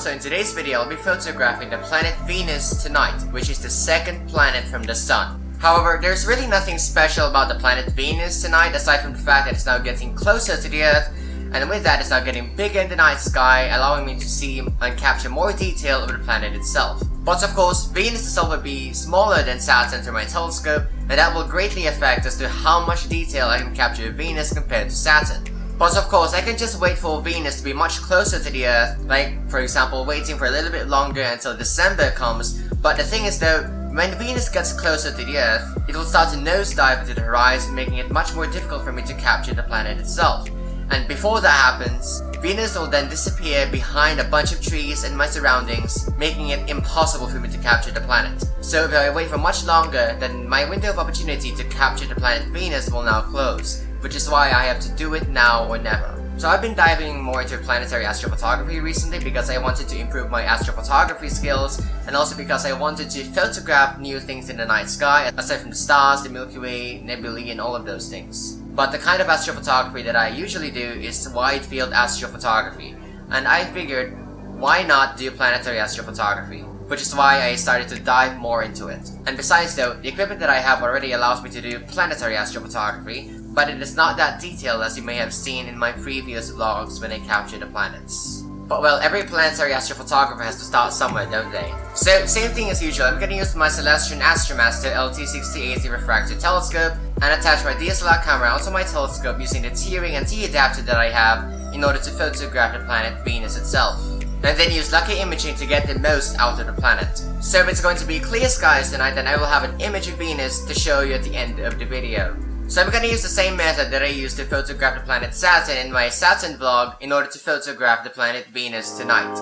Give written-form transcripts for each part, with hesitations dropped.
everyone, so in today's video I'll be photographing the planet Venus tonight, which is the second planet from the Sun. However, there's really nothing special about the planet Venus tonight aside from the fact that it's now getting closer to the Earth, and with that it's now getting bigger in the night sky, allowing me to see and capture more detail of the planet itself. But of course, Venus itself will be smaller than Saturn through my telescope, and that will greatly affect as to how much detail I can capture of Venus compared to Saturn. But of course, I can just wait for Venus to be much closer to the Earth, like for example waiting for a little bit longer until December comes. But the thing is though, when Venus gets closer to the Earth, it will start to nosedive into the horizon, making it much more difficult for me to capture the planet itself. And before that happens, Venus will then disappear behind a bunch of trees and my surroundings, making it impossible for me to capture the planet. So if I wait for much longer, then my window of opportunity to capture the planet Venus will now close, which is why I have to do it now or never. So I've been diving more into planetary astrophotography recently because I wanted to improve my astrophotography skills, and also because I wanted to photograph new things in the night sky, aside from the stars, the Milky Way, nebulae, and all of those things. But the kind of astrophotography that I usually do is wide field astrophotography, and I figured, why not do planetary astrophotography? Which is why I started to dive more into it. And besides though, the equipment that I have already allows me to do planetary astrophotography, but it is not that detailed as you may have seen in my previous vlogs when I captured the planets. But well, every planetary astrophotographer has to start somewhere, don't they? So, same thing as usual, I'm gonna use my Celestian Astromaster LT6080 refractor telescope and attach my DSLR camera onto my telescope using the T-ring and T-adapter that I have in order to photograph the planet Venus itself. And then use lucky imaging to get the most out of the planet. So if it's going to be clear skies tonight, then I will have an image of Venus to show you at the end of the video. So I'm gonna use the same method that I used to photograph the planet Saturn in my Saturn vlog in order to photograph the planet Venus tonight.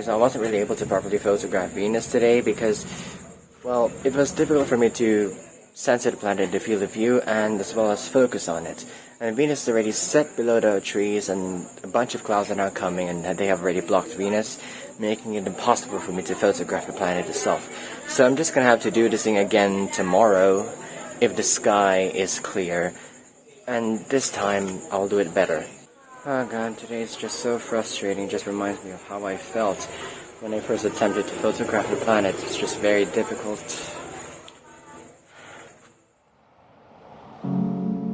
So I wasn't really able to properly photograph Venus today because, well, it was difficult for me to censor the planet in the field of view and as well as focus on it. And Venus is already set below the trees and a bunch of clouds are now coming and they have already blocked Venus, making it impossible for me to photograph the planet itself. So I'm just gonna have to do this thing again tomorrow if the sky is clear, and this time I'll do it better. Oh god, today is just so frustrating. Just reminds me of how I felt when I first attempted to photograph the planet. It's just very difficult.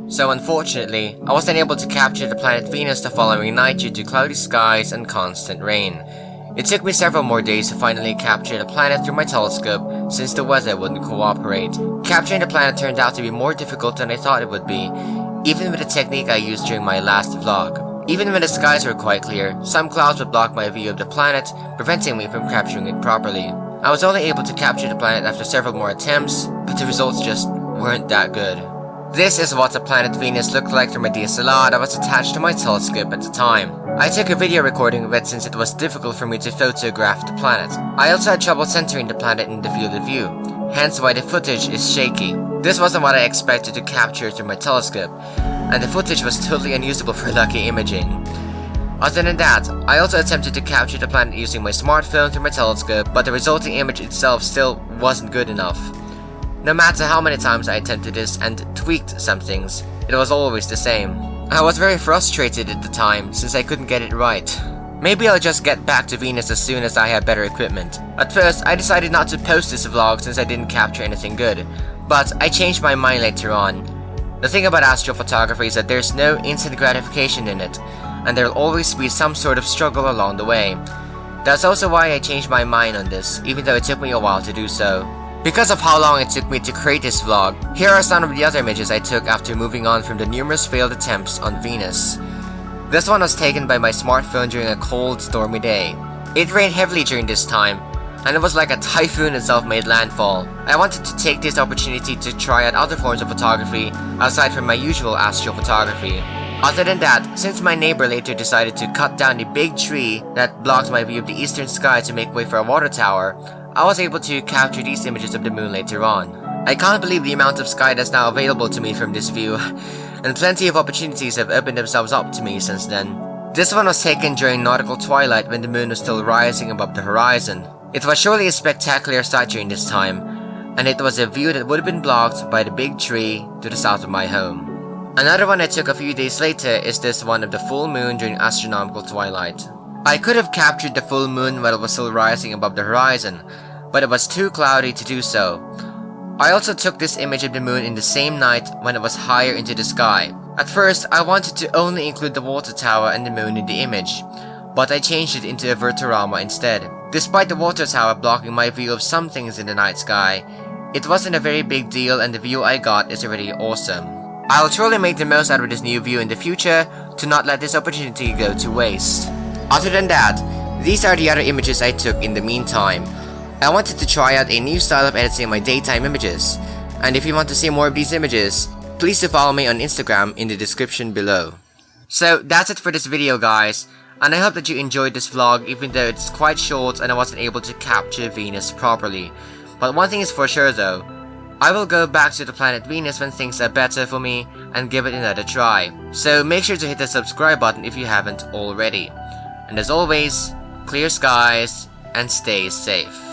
So unfortunately, I wasn't able to capture the planet Venus the following night due to cloudy skies and constant rain. It took me several more days to finally capture the planet through my telescope since the weather wouldn't cooperate. Capturing the planet turned out to be more difficult than I thought it would be, even with the technique I used during my last vlog. Even when the skies were quite clear, some clouds would block my view of the planet, preventing me from capturing it properly. I was only able to capture the planet after several more attempts, but the results just weren't that good. This is what the planet Venus looked like through my DSLR that was attached to my telescope at the time. I took a video recording of it since it was difficult for me to photograph the planet. I also had trouble centering the planet in the field of view, hence why the footage is shaky. This wasn't what I expected to capture through my telescope, and the footage was totally unusable for lucky imaging. Other than that, I also attempted to capture the planet using my smartphone through my telescope, but the resulting image itself still wasn't good enough. No matter how many times I attempted this and tweaked some things, it was always the same. I was very frustrated at the time since I couldn't get it right. Maybe I'll just get back to Venus as soon as I have better equipment. At first, I decided not to post this vlog since I didn't capture anything good, but I changed my mind later on. The thing about astrophotography is that there's no instant gratification in it, and there'll always be some sort of struggle along the way. That's also why I changed my mind on this, even though it took me a while to do so. Because of how long it took me to create this vlog, here are some of the other images I took after moving on from the numerous failed attempts on Venus. This one was taken by my smartphone during a cold, stormy day. It rained heavily during this time, and it was like a typhoon itself made landfall. I wanted to take this opportunity to try out other forms of photography aside from my usual astrophotography. Other than that, since my neighbor later decided to cut down the big tree that blocks my view of the eastern sky to make way for a water tower, I was able to capture these images of the moon later on. I can't believe the amount of sky that's now available to me from this view, and plenty of opportunities have opened themselves up to me since then. This one was taken during nautical twilight when the moon was still rising above the horizon. It was surely a spectacular sight during this time, and it was a view that would have been blocked by the big tree to the south of my home. Another one I took a few days later is this one of the full moon during astronomical twilight. I could have captured the full moon while it was still rising above the horizon, but it was too cloudy to do so. I also took this image of the moon in the same night when it was higher into the sky. At first, I wanted to only include the water tower and the moon in the image, but I changed it into a vertorama instead. Despite the water tower blocking my view of some things in the night sky, it wasn't a very big deal and the view I got is already awesome. I'll truly make the most out of this new view in the future to not let this opportunity go to waste. Other than that, these are the other images I took in the meantime. I wanted to try out a new style of editing my daytime images, and if you want to see more of these images, please do follow me on Instagram in the description below. So that's it for this video guys, and I hope that you enjoyed this vlog even though it's quite short and I wasn't able to capture Venus properly. But one thing is for sure though, I will go back to the planet Venus when things are better for me and give it another try. So make sure to hit the subscribe button if you haven't already. And as always, clear skies and stay safe.